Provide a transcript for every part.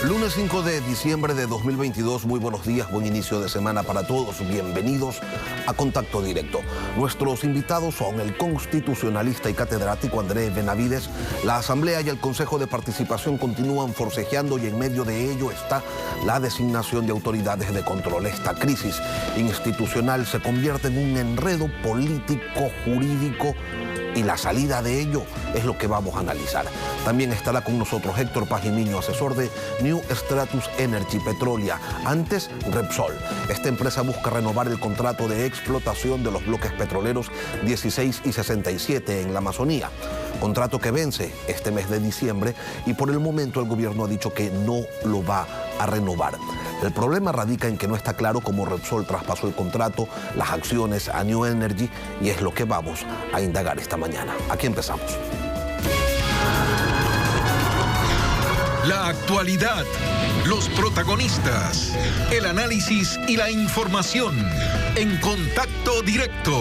Lunes 5 de diciembre de 2022, muy buenos días, buen inicio de semana para todos, bienvenidos a Contacto Directo. Nuestros invitados son el constitucionalista y catedrático Andrés Benavides. La Asamblea y el Consejo de Participación continúan forcejeando y en medio de ello está la designación de autoridades de control. Esta crisis institucional se convierte en un enredo político, jurídico, y la salida de ello es lo que vamos a analizar. También estará con nosotros Héctor Pajimiño, asesor de New Stratus Energy Petrolia, antes Repsol. Esta empresa busca renovar el contrato de explotación de los bloques petroleros 16 y 67 en la Amazonía. Contrato que vence este mes de diciembre y por el momento el gobierno ha dicho que no lo va a renovar. El problema radica en que no está claro cómo Repsol traspasó el contrato, las acciones a New Energy, y es lo que vamos a indagar esta mañana. Aquí empezamos. La actualidad, los protagonistas, el análisis y la información en Contacto Directo.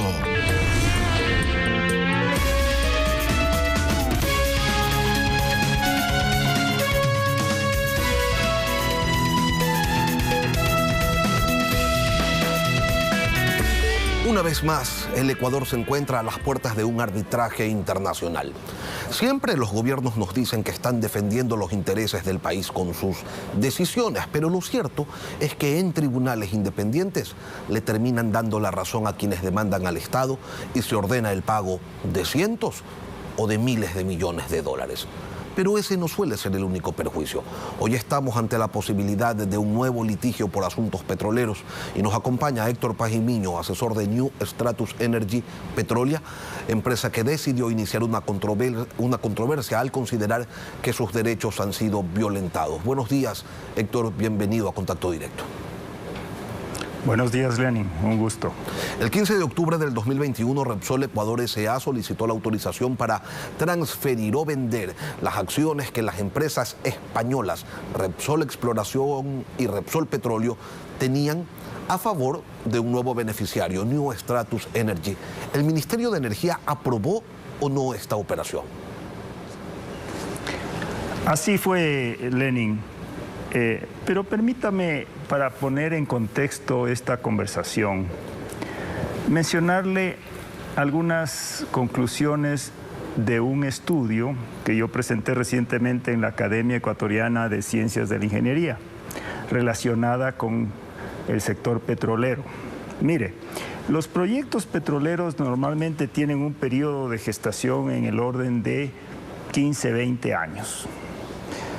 Una vez más, el Ecuador se encuentra a las puertas de un arbitraje internacional. Siempre los gobiernos nos dicen que están defendiendo los intereses del país con sus decisiones, pero lo cierto es que en tribunales independientes le terminan dando la razón a quienes demandan al Estado y se ordena el pago de cientos o de miles de millones de dólares. Pero ese no suele ser el único perjuicio. Hoy estamos ante la posibilidad de un nuevo litigio por asuntos petroleros y nos acompaña Héctor Pajimiño, asesor de New Stratus Energy Petrolia, empresa que decidió iniciar una controversia al considerar que sus derechos han sido violentados. Buenos días, Héctor, bienvenido a Contacto Directo. Buenos días, Lenin. Un gusto. El 15 de octubre del 2021, Repsol Ecuador S.A. solicitó la autorización para transferir o vender las acciones que las empresas españolas Repsol Exploración y Repsol Petróleo tenían a favor de un nuevo beneficiario, New Stratus Energy. ¿El Ministerio de Energía aprobó o no esta operación? Así fue, Lenin. Pero permítame, para poner en contexto esta conversación, mencionarle algunas conclusiones de un estudio que yo presenté recientemente en la Academia Ecuatoriana de Ciencias de la Ingeniería, relacionada con el sector petrolero. Mire, los proyectos petroleros normalmente tienen un periodo de gestación en el orden de 15, 20 años.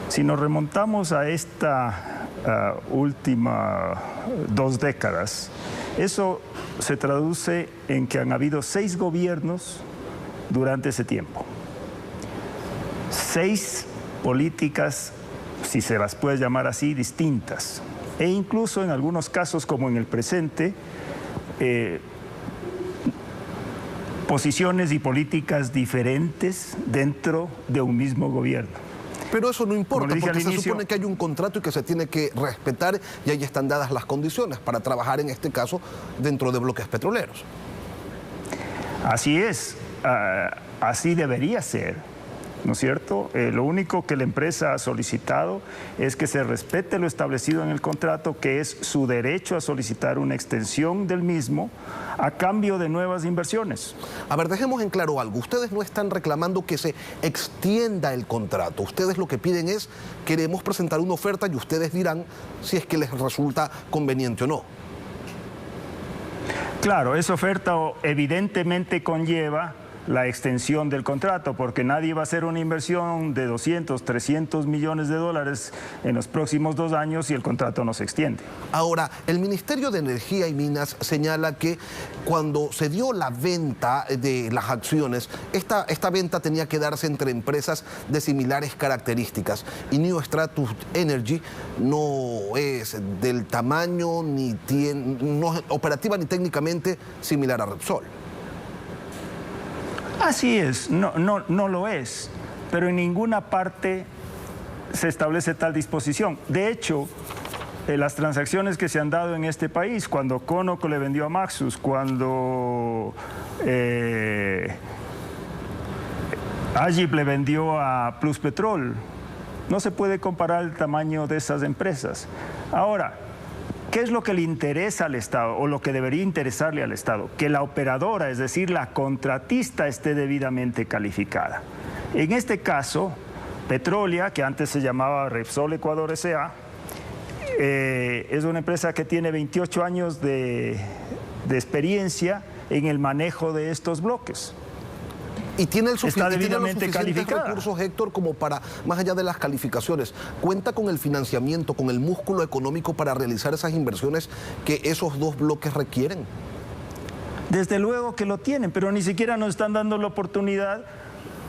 Si nos remontamos a esta última 2 décadas, eso se traduce en que han habido 6 gobiernos durante ese tiempo. 6 políticas, si se las puede llamar así, distintas. E incluso en algunos casos, como en el presente, posiciones y políticas diferentes dentro de un mismo gobierno. Pero eso no importa, porque se supone que hay un contrato y que se tiene que respetar y ahí están dadas las condiciones para trabajar en este caso dentro de bloques petroleros. Así es, así debería ser, ¿no es cierto? Lo único que la empresa ha solicitado es que se respete lo establecido en el contrato, que es su derecho a solicitar una extensión del mismo a cambio de nuevas inversiones. A ver, dejemos en claro algo. Ustedes no están reclamando que se extienda el contrato. Ustedes lo que piden es, queremos presentar una oferta y ustedes dirán si es que les resulta conveniente o no. Claro, esa oferta evidentemente conlleva la extensión del contrato, porque nadie va a hacer una inversión de 200, 300 millones de dólares en los próximos 2 años si el contrato no se extiende. Ahora, el Ministerio de Energía y Minas señala que cuando se dio la venta de las acciones, esta venta tenía que darse entre empresas de similares características y New Stratus Energy no es del tamaño ni no es operativa ni técnicamente similar a Repsol. Así es, no lo es, pero en ninguna parte se establece tal disposición. De hecho, las transacciones que se han dado en este país, cuando Conoco le vendió a Maxus, cuando Agip le vendió a Pluspetrol, No se puede comparar el tamaño de esas empresas. Ahora, ¿qué es lo que le interesa al Estado o lo que debería interesarle al Estado? Que la operadora, es decir, la contratista, esté debidamente calificada. En este caso, Petrolia, que antes se llamaba Repsol Ecuador S.A., es una empresa que tiene 28 años de experiencia en el manejo de estos bloques. Y tiene los debidamente suficientes calificada. recursos, Héctor, como para, más allá de las calificaciones, cuenta con el financiamiento, con el músculo económico para realizar esas inversiones que esos dos bloques requieren. Desde luego que lo tienen, pero ni siquiera nos están dando la oportunidad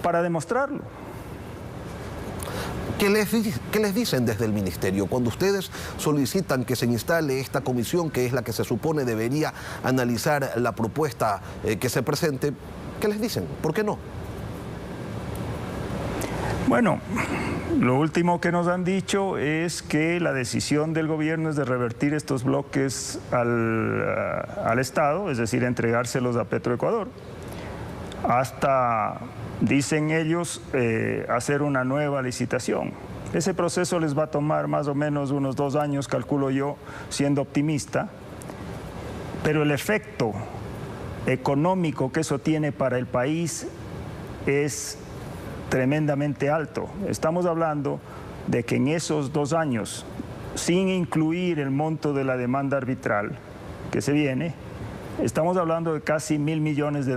para demostrarlo. ¿Qué les dicen desde el ministerio cuando ustedes solicitan que se instale esta comisión, que es la que se supone debería analizar la propuesta que se presente? ¿Qué les dicen? ¿Por qué no? Bueno, lo último que nos han dicho es que la decisión del gobierno es de revertir estos bloques al Estado, es decir, entregárselos a Petroecuador. Hasta, dicen ellos, hacer una nueva licitación. Ese proceso les va a tomar más o menos unos 2 años, calculo yo, siendo optimista, pero el efecto económico que eso tiene para el país es tremendamente alto. Estamos hablando de que en esos 2 años, sin incluir el monto de la demanda arbitral que se viene, estamos hablando de casi $1.000 millones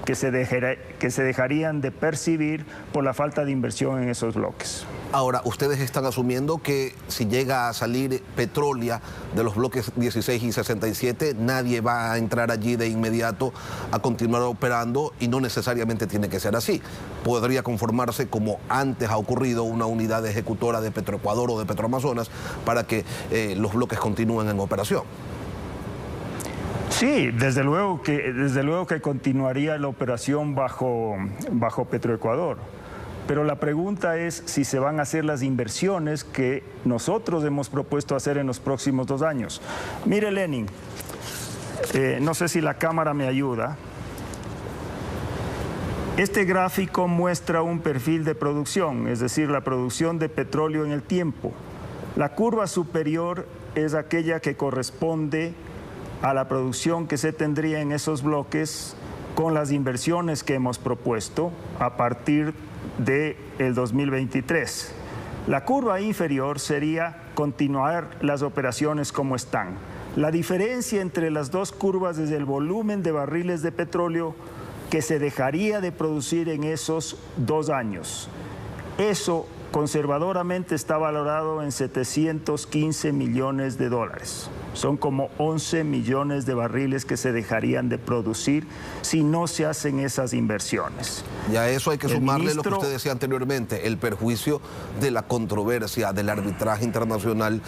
que se dejarían de percibir por la falta de inversión en esos bloques. Ahora, ustedes están asumiendo que si llega a salir Petrolia de los bloques 16 y 67, nadie va a entrar allí de inmediato a continuar operando y no necesariamente tiene que ser así. Podría conformarse, como antes ha ocurrido, una unidad ejecutora de Petroecuador o de Petroamazonas para que los bloques continúen en operación. Sí, desde luego que continuaría la operación bajo Petroecuador. Pero la pregunta es si se van a hacer las inversiones que nosotros hemos propuesto hacer en los próximos 2 años. Mire, Lenin, no sé si la cámara me ayuda. Este gráfico muestra un perfil de producción, es decir, la producción de petróleo en el tiempo. La curva superior es aquella que corresponde a la producción que se tendría en esos bloques con las inversiones que hemos propuesto a partir del 2023. La curva inferior sería continuar las operaciones como están. La diferencia entre las dos curvas es el volumen de barriles de petróleo que se dejaría de producir en esos 2 años. Eso conservadoramente está valorado en $715 millones. Son como 11 millones de barriles que se dejarían de producir si no se hacen esas inversiones. Y a eso hay que sumarle lo que usted decía anteriormente, el perjuicio de la controversia, del arbitraje internacional,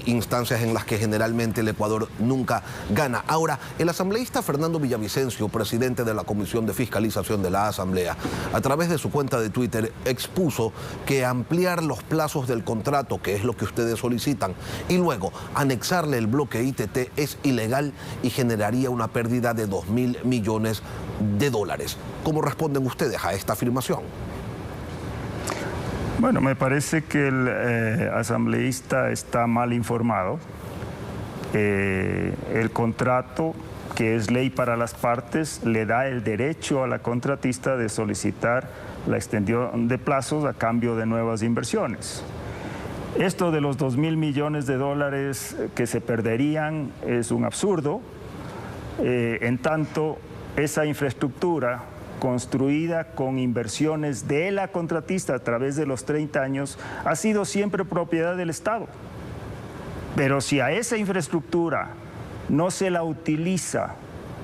instancias en las que generalmente el Ecuador nunca gana. Ahora, el asambleísta Fernando Villavicencio, presidente de la Comisión de Fiscalización de la Asamblea, a través de su cuenta de Twitter expuso que ampliar los plazos del contrato, que es lo que ustedes solicitan, y luego anexarle el bloque ITT es ilegal y generaría una pérdida de $2.000 millones. ¿Cómo responden ustedes a esta afirmación? Bueno, me parece que el asambleísta está mal informado. El contrato, que es ley para las partes, le da el derecho a la contratista de solicitar la extensión de plazos a cambio de nuevas inversiones. Esto de los $2.000 millones que se perderían es un absurdo, en tanto esa infraestructura construida con inversiones de la contratista a través de los 30 años ha sido siempre propiedad del Estado. Pero si a esa infraestructura no se la utiliza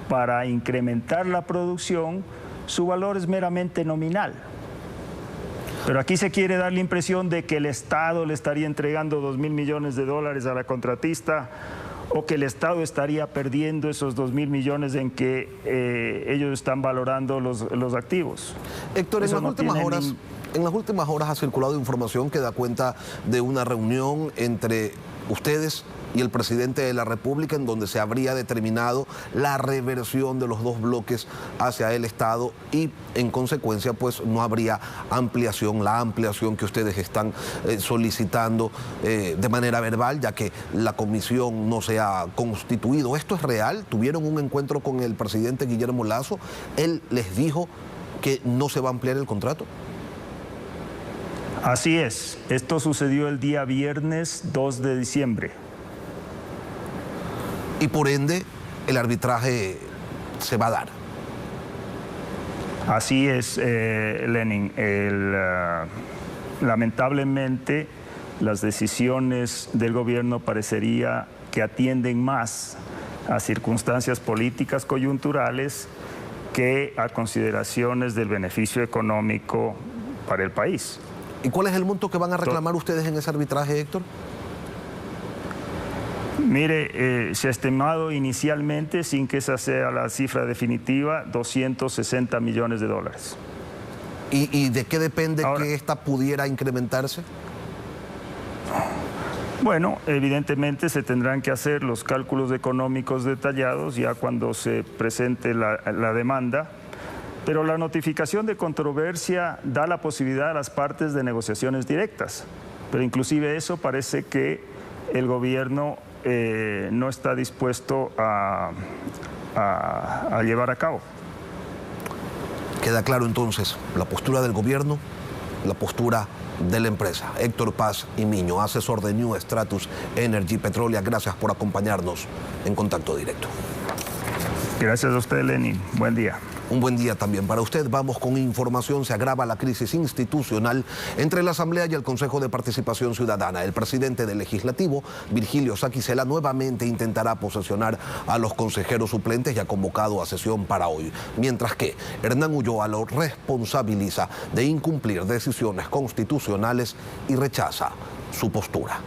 para incrementar la producción, su valor es meramente nominal. Pero aquí se quiere dar la impresión de que el Estado le estaría entregando $2.000 millones a la contratista, o que el Estado estaría perdiendo esos $2.000 millones en que ellos están valorando los activos. Héctor, en las últimas horas En las últimas horas ha circulado información que da cuenta de una reunión entre ustedes y el presidente de la República en donde se habría determinado la reversión de los dos bloques hacia el Estado y en consecuencia pues no habría ampliación, la ampliación que ustedes están solicitando de manera verbal, ya que la comisión no se ha constituido. ¿Esto es real? ¿Tuvieron un encuentro con el presidente Guillermo Lasso? ¿Él les dijo que no se va a ampliar el contrato? Así es. Esto sucedió el día viernes 2 de diciembre. Y por ende, el arbitraje se va a dar. Así es, Lenin. Lamentablemente, las decisiones del gobierno parecería que atienden más a circunstancias políticas coyunturales que a consideraciones del beneficio económico para el país. ¿Y cuál es el monto que van a reclamar ustedes en ese arbitraje, Héctor? Mire, se ha estimado inicialmente, sin que esa sea la cifra definitiva, 260 millones de dólares. ¿Y de qué depende que esta pudiera incrementarse? Bueno, evidentemente se tendrán que hacer los cálculos económicos detallados ya cuando se presente la demanda, pero la notificación de controversia da la posibilidad a las partes de negociaciones directas, pero inclusive eso parece que el gobierno no está dispuesto a llevar a cabo. Queda claro entonces la postura del gobierno, la postura de la empresa. Héctor Paz y Miño, asesor de New Stratus Energy Petrolia, gracias por acompañarnos en Contacto Directo. Gracias a usted, Lenin. Buen día. Un buen día también para usted. Vamos con información. Se agrava la crisis institucional entre la Asamblea y el Consejo de Participación Ciudadana. El presidente del Legislativo, Virgilio Saquicela, nuevamente intentará posesionar a los consejeros suplentes y ha convocado a sesión para hoy. Mientras que Hernán Ulloa lo responsabiliza de incumplir decisiones constitucionales y rechaza su postura.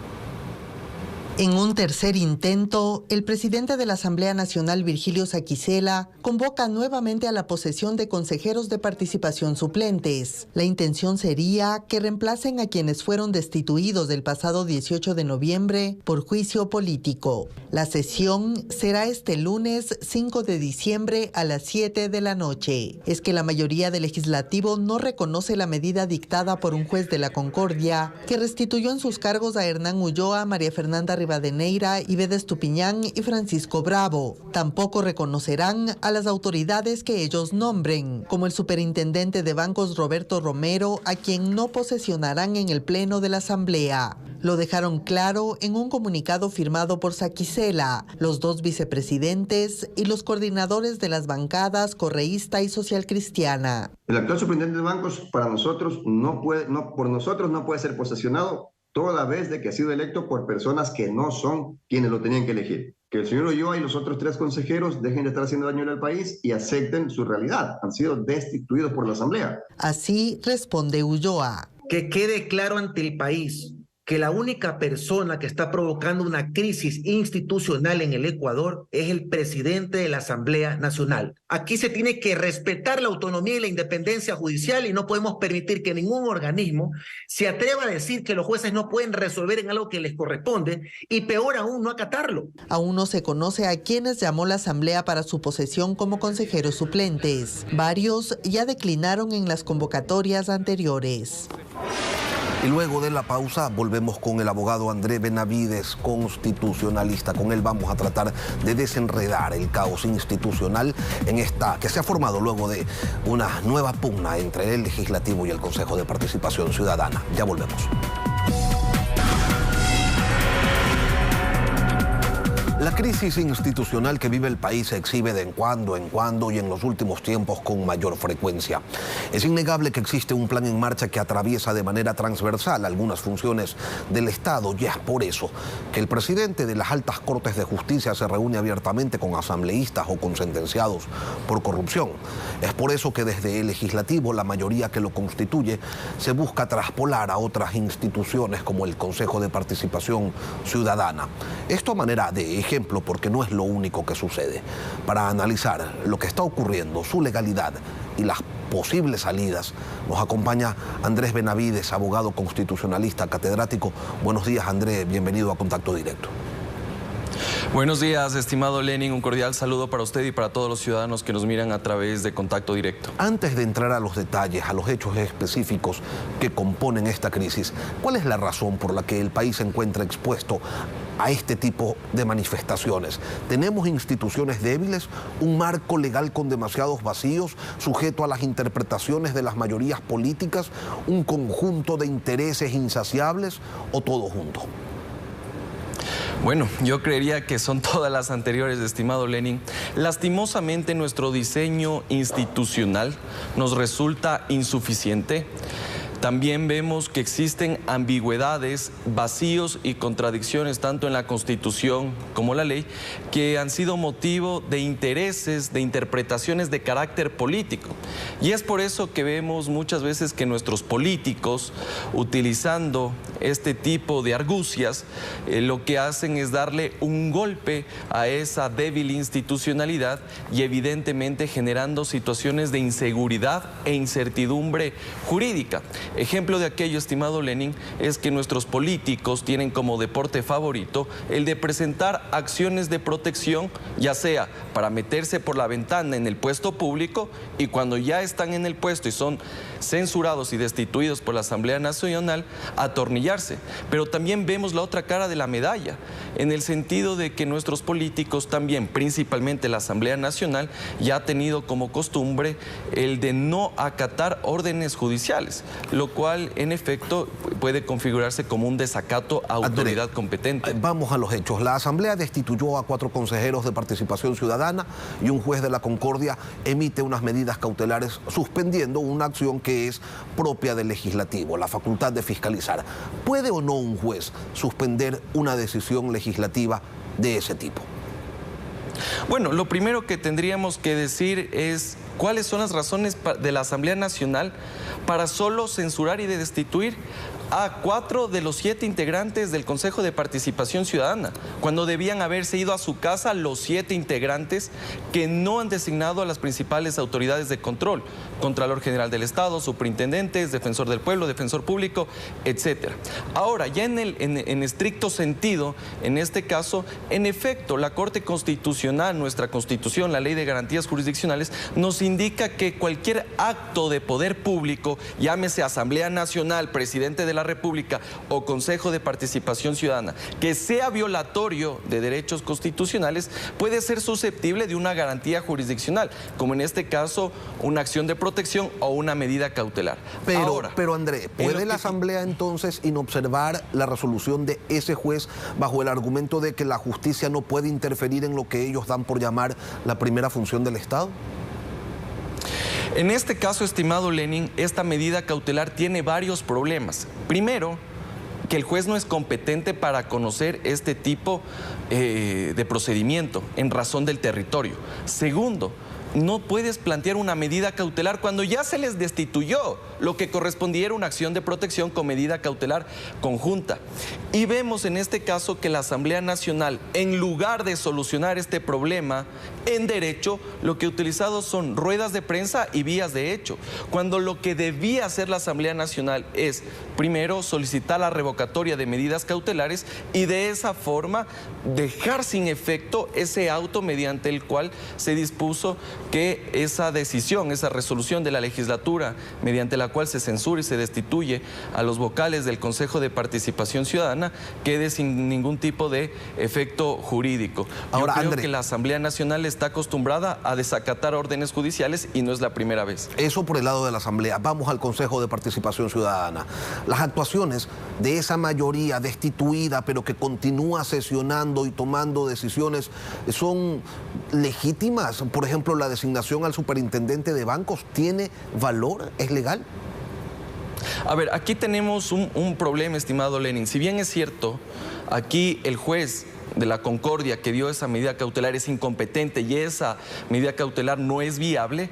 En un tercer intento, el presidente de la Asamblea Nacional, Virgilio Saquicela, convoca nuevamente a la posesión de consejeros de participación suplentes. La intención sería que reemplacen a quienes fueron destituidos del pasado 18 de noviembre por juicio político. La sesión será este lunes 5 de diciembre a las 7 de la noche. Es que la mayoría del legislativo no reconoce la medida dictada por un juez de la Concordia que restituyó en sus cargos a Hernán Ulloa, María Fernanda Rivadeneira, Ibeda Estupiñán y Francisco Bravo. Tampoco reconocerán a las autoridades que ellos nombren, como el superintendente de bancos Roberto Romero, a quien no posesionarán en el pleno de la Asamblea. Lo dejaron claro en un comunicado firmado por Saquicela, los dos vicepresidentes y los coordinadores de las bancadas correísta y social cristiana. El actual superintendente de bancos para nosotros no puede ser posesionado toda vez de que ha sido electo por personas que no son quienes lo tenían que elegir. Que el señor Ulloa y los otros 3 consejeros dejen de estar haciendo daño al país y acepten su realidad. Han sido destituidos por la Asamblea. Así responde Ulloa. Que quede claro ante el país que la única persona que está provocando una crisis institucional en el Ecuador es el presidente de la Asamblea Nacional. Aquí se tiene que respetar la autonomía y la independencia judicial y no podemos permitir que ningún organismo se atreva a decir que los jueces no pueden resolver en algo que les corresponde y peor aún no acatarlo. Aún no se conoce a quienes llamó la Asamblea para su posesión como consejeros suplentes. Varios ya declinaron en las convocatorias anteriores. Y luego de la pausa volvemos con el abogado André Benavides, constitucionalista. Con él vamos a tratar de desenredar el caos institucional que se ha formado luego de una nueva pugna entre el Legislativo y el Consejo de Participación Ciudadana. Ya volvemos. La crisis institucional que vive el país se exhibe de en cuando y en los últimos tiempos con mayor frecuencia. Es innegable que existe un plan en marcha que atraviesa de manera transversal algunas funciones del Estado y es por eso que el presidente de las altas cortes de justicia se reúne abiertamente con asambleístas o con sentenciados por corrupción. Es por eso que desde el Legislativo, la mayoría que lo constituye, se busca traspolar a otras instituciones como el Consejo de Participación Ciudadana. Esto a manera de ejemplo, porque no es lo único que sucede. Para analizar lo que está ocurriendo, su legalidad y las posibles salidas, nos acompaña Andrés Benavides, abogado constitucionalista, catedrático. Buenos días, Andrés, bienvenido a Contacto Directo. Buenos días, estimado Lenin, un cordial saludo para usted y para todos los ciudadanos que nos miran a través de Contacto Directo. Antes de entrar a los detalles, a los hechos específicos que componen esta crisis, ¿cuál es la razón por la que el país se encuentra expuesto a este tipo de manifestaciones? ¿Tenemos instituciones débiles, un marco legal con demasiados vacíos, sujeto a las interpretaciones de las mayorías políticas, un conjunto de intereses insaciables o todo junto? Bueno, yo creería que son todas las anteriores, estimado Lenin. Lastimosamente, nuestro diseño institucional nos resulta insuficiente. También vemos que existen ambigüedades, vacíos y contradicciones tanto en la Constitución como la ley que han sido motivo de intereses, de interpretaciones de carácter político. Y es por eso que vemos muchas veces que nuestros políticos, utilizando este tipo de argucias, lo que hacen es darle un golpe a esa débil institucionalidad y evidentemente generando situaciones de inseguridad e incertidumbre jurídica. Ejemplo de aquello, estimado Lenin, es que nuestros políticos tienen como deporte favorito el de presentar acciones de protección, ya sea para meterse por la ventana en el puesto público y cuando ya están en el puesto y son censurados y destituidos por la Asamblea Nacional, atornillarse. Pero también vemos la otra cara de la medalla, en el sentido de que nuestros políticos también, principalmente la Asamblea Nacional, ya ha tenido como costumbre el de no acatar órdenes judiciales, lo cual en efecto puede configurarse como un desacato a autoridad competente. Vamos a los hechos. La Asamblea destituyó a 4 consejeros de Participación Ciudadana y un juez de la Concordia emite unas medidas cautelares suspendiendo una acción que es propia del legislativo, la facultad de fiscalizar. ¿Puede o no un juez suspender una decisión legislativa de ese tipo? Bueno, lo primero que tendríamos que decir es cuáles son las razones de la Asamblea Nacional para solo censurar y de destituir a 4 de los 7 integrantes del Consejo de Participación Ciudadana, cuando debían haberse ido a su casa los 7 integrantes que no han designado a las principales autoridades de control, Contralor General del Estado, superintendentes, defensor del pueblo, defensor público, etc. Ahora, ya en estricto sentido, en este caso, en efecto, la Corte Constitucional, nuestra Constitución, la Ley de Garantías Jurisdiccionales, nos indica que cualquier acto de poder público, llámese Asamblea Nacional, Presidente de la República o Consejo de Participación Ciudadana, que sea violatorio de derechos constitucionales, puede ser susceptible de una garantía jurisdiccional, como en este caso una acción de protección o una medida cautelar. Pero André, ¿puede la Asamblea entonces inobservar la resolución de ese juez bajo el argumento de que la justicia no puede interferir en lo que ellos dan por llamar la primera función del Estado? En este caso, estimado Lenin, esta medida cautelar tiene varios problemas. Primero, que el juez no es competente para conocer este tipo de procedimiento en razón del territorio. Segundo, no puedes plantear una medida cautelar cuando ya se les destituyó, lo que correspondía era una acción de protección con medida cautelar conjunta. Y vemos en este caso que la Asamblea Nacional, en lugar de solucionar este problema en derecho, lo que ha utilizado son ruedas de prensa y vías de hecho, cuando lo que debía hacer la Asamblea Nacional es, primero, solicitar la revocatoria de medidas cautelares y de esa forma dejar sin efecto ese auto mediante el cual se dispuso que esa decisión, esa resolución de la legislatura mediante la cual se censura y se destituye a los vocales del Consejo de Participación Ciudadana quede sin ningún tipo de efecto jurídico. Ahora, yo creo André, que la Asamblea Nacional está acostumbrada a desacatar órdenes judiciales y no es la primera vez. Eso por el lado de la Asamblea. Vamos al Consejo de Participación Ciudadana. Las actuaciones de esa mayoría destituida, pero que continúa sesionando y tomando decisiones, ¿son legítimas? Por ejemplo, la designación al superintendente de bancos, ¿tiene valor? ¿Es legal? A ver, aquí tenemos un problema, estimado Lenin. Si bien es cierto, aquí el juez de la Concordia que dio esa medida cautelar es incompetente y esa medida cautelar no es viable,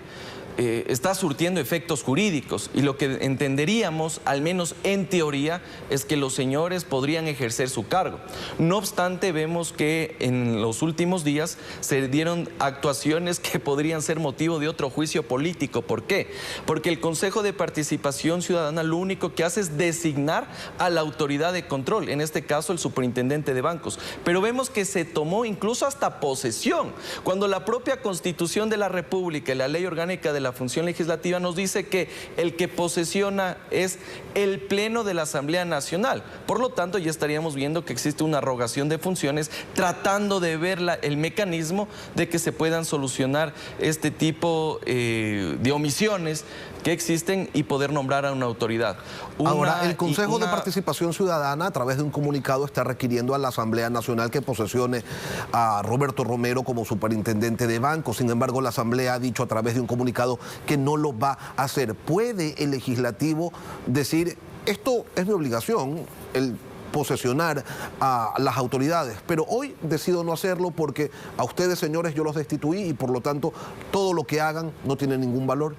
está surtiendo efectos jurídicos, y lo que entenderíamos, al menos en teoría, es que los señores podrían ejercer su cargo. No obstante, vemos que en los últimos días se dieron actuaciones que podrían ser motivo de otro juicio político. ¿Por qué? Porque el Consejo de Participación Ciudadana lo único que hace es designar a la autoridad de control, en este caso el superintendente de bancos. Pero vemos que se tomó incluso hasta posesión, cuando la propia Constitución de la República y la Ley Orgánica de la Función Legislativa nos dice que el que posesiona es el Pleno de la Asamblea Nacional. Por lo tanto, ya estaríamos viendo que existe una arrogación de funciones, tratando de ver el mecanismo de que se puedan solucionar este tipo de omisiones que existen y poder nombrar a una autoridad. Ahora, el Consejo de Participación Ciudadana, a través de un comunicado, está requiriendo a la Asamblea Nacional que posesione a Roberto Romero como superintendente de bancos. Sin embargo, la Asamblea ha dicho a través de un comunicado que no lo va a hacer. ¿Puede el legislativo decir, esto es mi obligación, el posesionar a las autoridades, pero hoy decido no hacerlo porque a ustedes, señores, yo los destituí y por lo tanto todo lo que hagan no tiene ningún valor?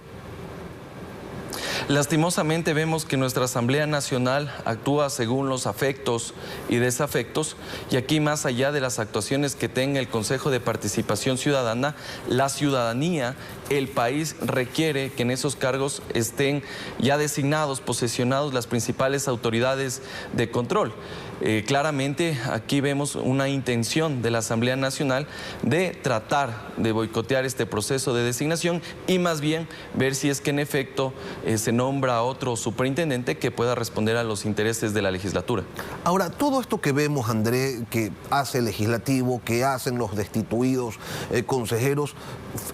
Lastimosamente vemos que nuestra Asamblea Nacional actúa según los afectos y desafectos, y aquí, más allá de las actuaciones que tenga el Consejo de Participación Ciudadana, la ciudadanía, el país requiere que en esos cargos estén ya designados, posesionados las principales autoridades de control. Claramente aquí vemos una intención de la Asamblea Nacional de tratar de boicotear este proceso de designación y más bien ver si es que en efecto se nombra a otro superintendente que pueda responder a los intereses de la legislatura. Ahora, todo esto que vemos, André, que hace el legislativo, que hacen los destituidos consejeros,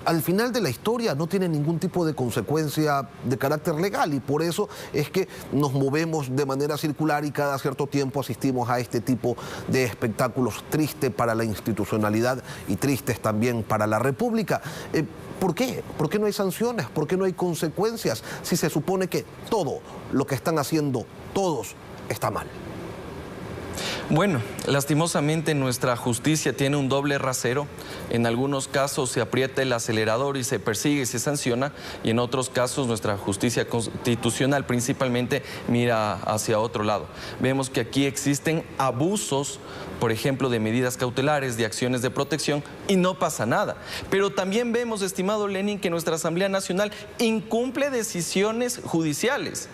al final de la historia no tiene ningún tipo de consecuencia de carácter legal, y por eso es que nos movemos de manera circular y cada cierto tiempo asistimos a este tipo de espectáculos tristes para la institucionalidad y tristes también para la República. ¿Por qué? ¿Por qué no hay sanciones? ¿Por qué no hay consecuencias? Si se supone que todo lo que están haciendo todos está mal. Bueno, lastimosamente nuestra justicia tiene un doble rasero. En algunos casos se aprieta el acelerador y se persigue y se sanciona, y en otros casos nuestra justicia constitucional principalmente mira hacia otro lado. Vemos que aquí existen abusos, por ejemplo, de medidas cautelares, de acciones de protección, y no pasa nada. Pero también vemos, estimado Lenin, que nuestra Asamblea Nacional incumple decisiones judiciales.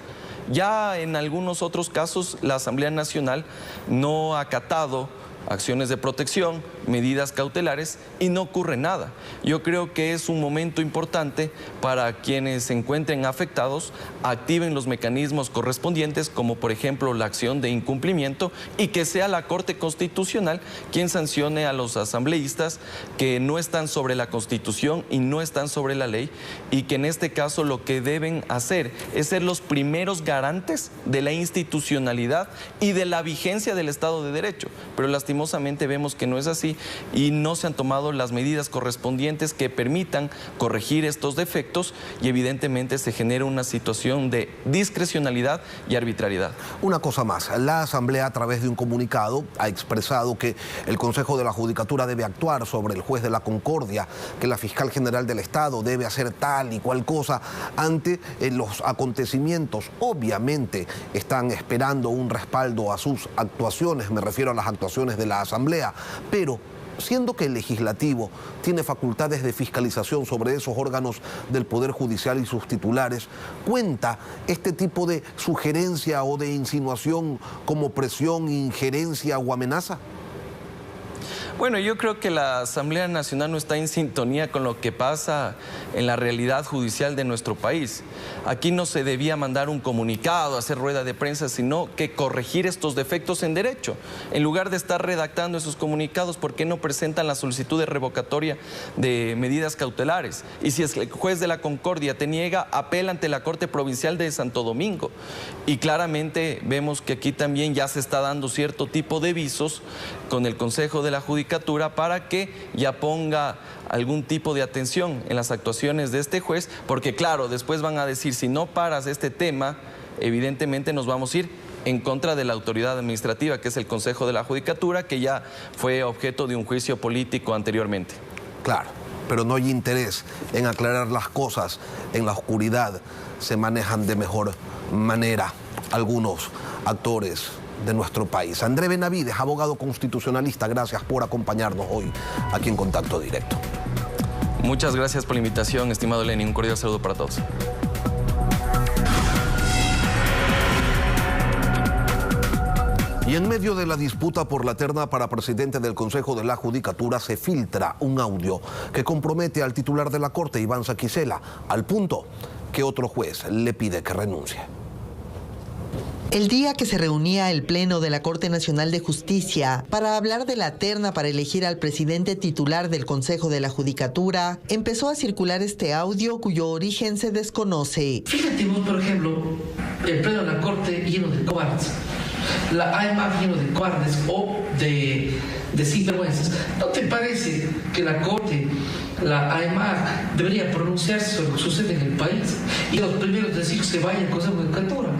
Ya en algunos otros casos la Asamblea Nacional no ha acatado acciones de protección, medidas cautelares, y no ocurre nada. Yo creo que es un momento importante para quienes se encuentren afectados, activen los mecanismos correspondientes, como por ejemplo la acción de incumplimiento, y que sea la Corte Constitucional quien sancione a los asambleístas que no están sobre la Constitución y no están sobre la ley, y que en este caso lo que deben hacer es ser los primeros garantes de la institucionalidad y de la vigencia del Estado de Derecho. Pero lastimosamente vemos que no es así y no se han tomado las medidas correspondientes que permitan corregir estos defectos, y evidentemente se genera una situación de discrecionalidad y arbitrariedad. Una cosa más, la Asamblea, a través de un comunicado, ha expresado que el Consejo de la Judicatura debe actuar sobre el juez de la Concordia, que la Fiscal General del Estado debe hacer tal y cual cosa ante los acontecimientos. Obviamente están esperando un respaldo a sus actuaciones, me refiero a las actuaciones de la Asamblea, pero siendo que el legislativo tiene facultades de fiscalización sobre esos órganos del Poder Judicial y sus titulares, ¿cuenta este tipo de sugerencia o de insinuación como presión, injerencia o amenaza? Bueno, yo creo que la Asamblea Nacional no está en sintonía con lo que pasa en la realidad judicial de nuestro país. Aquí no se debía mandar un comunicado, hacer rueda de prensa, sino que corregir estos defectos en derecho. En lugar de estar redactando esos comunicados, ¿por qué no presentan la solicitud de revocatoria de medidas cautelares? Y si el juez de la Concordia te niega, apela ante la Corte Provincial de Santo Domingo. Y claramente vemos que aquí también ya se está dando cierto tipo de visos con el Consejo de la Judicatura para que ya ponga algún tipo de atención en las actuaciones de este juez, porque claro, después van a decir, si no paras este tema, evidentemente nos vamos a ir en contra de la autoridad administrativa, que es el Consejo de la Judicatura, que ya fue objeto de un juicio político anteriormente. Claro. pero no hay interés en aclarar las cosas. En la oscuridad se manejan de mejor manera algunos actores de nuestro país. André Benavides, abogado constitucionalista, gracias por acompañarnos hoy aquí en Contacto Directo. Muchas gracias por la invitación, estimado Lenin. Un cordial saludo para todos. Y en medio de la disputa por la terna para presidente del Consejo de la Judicatura se filtra un audio que compromete al titular de la Corte, Iván Saquicela, al punto que otro juez le pide que renuncie. El día que se reunía el Pleno de la Corte Nacional de Justicia para hablar de la terna para elegir al presidente titular del Consejo de la Judicatura, empezó a circular este audio cuyo origen se desconoce. Fíjate vos, por ejemplo, el Pleno de la Corte lleno de cobardes, la AEMAG lleno de cobardes o de sinvergüenzas. ¿No te parece que la Corte, la AEMAG, debería pronunciarse sobre lo que sucede en el país y los primeros decir que se vaya al Consejo de la Judicatura?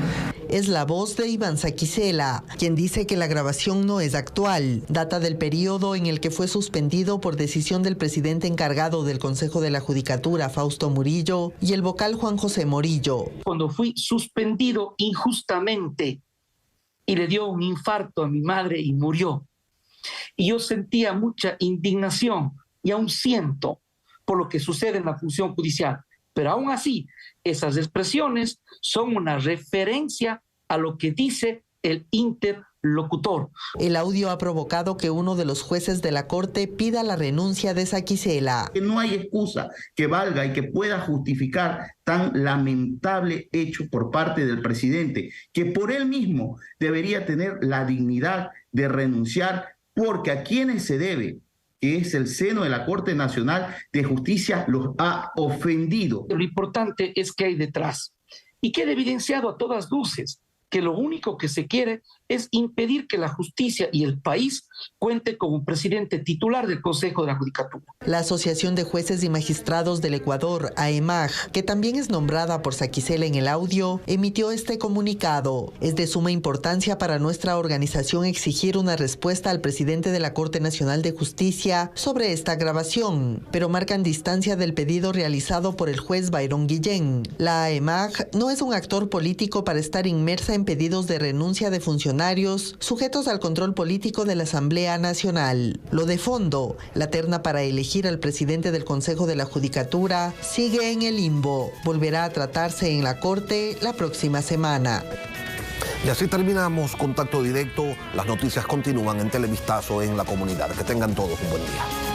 Es la voz de Iván Saquicela, quien dice que la grabación no es actual. Data del periodo en el que fue suspendido por decisión del presidente encargado del Consejo de la Judicatura, Fausto Murillo, y el vocal Juan José Morillo. Cuando fui suspendido injustamente y le dio un infarto a mi madre y murió. Y yo sentía mucha indignación y aún siento por lo que sucede en la función judicial. Pero aún así, esas expresiones son una referencia a lo que dice el interlocutor. El audio ha provocado que uno de los jueces de la Corte pida la renuncia de Saquicela. Que no hay excusa que valga y que pueda justificar tan lamentable hecho por parte del presidente, que por él mismo debería tener la dignidad de renunciar, porque a quienes se debe, que es el seno de la Corte Nacional de Justicia, los ha ofendido. Lo importante es que hay detrás y queda evidenciado a todas luces que lo único que se quiere es impedir que la justicia y el país cuente con un presidente titular del Consejo de la Judicatura. La Asociación de Jueces y Magistrados del Ecuador, AEMAG, que también es nombrada por Saquicela en el audio, emitió este comunicado. Es de suma importancia para nuestra organización exigir una respuesta al presidente de la Corte Nacional de Justicia sobre esta grabación, pero marcan distancia del pedido realizado por el juez Byron Guillén. La AEMAG no es un actor político para estar inmersa en pedidos de renuncia de funcionarios sujetos al control político de la Asamblea Nacional. Lo de fondo, la terna para elegir al presidente del Consejo de la Judicatura sigue en el limbo. Volverá a tratarse en la Corte la próxima semana. Y así terminamos Contacto Directo. Las noticias continúan en Televistazo en la comunidad. Que tengan todos un buen día.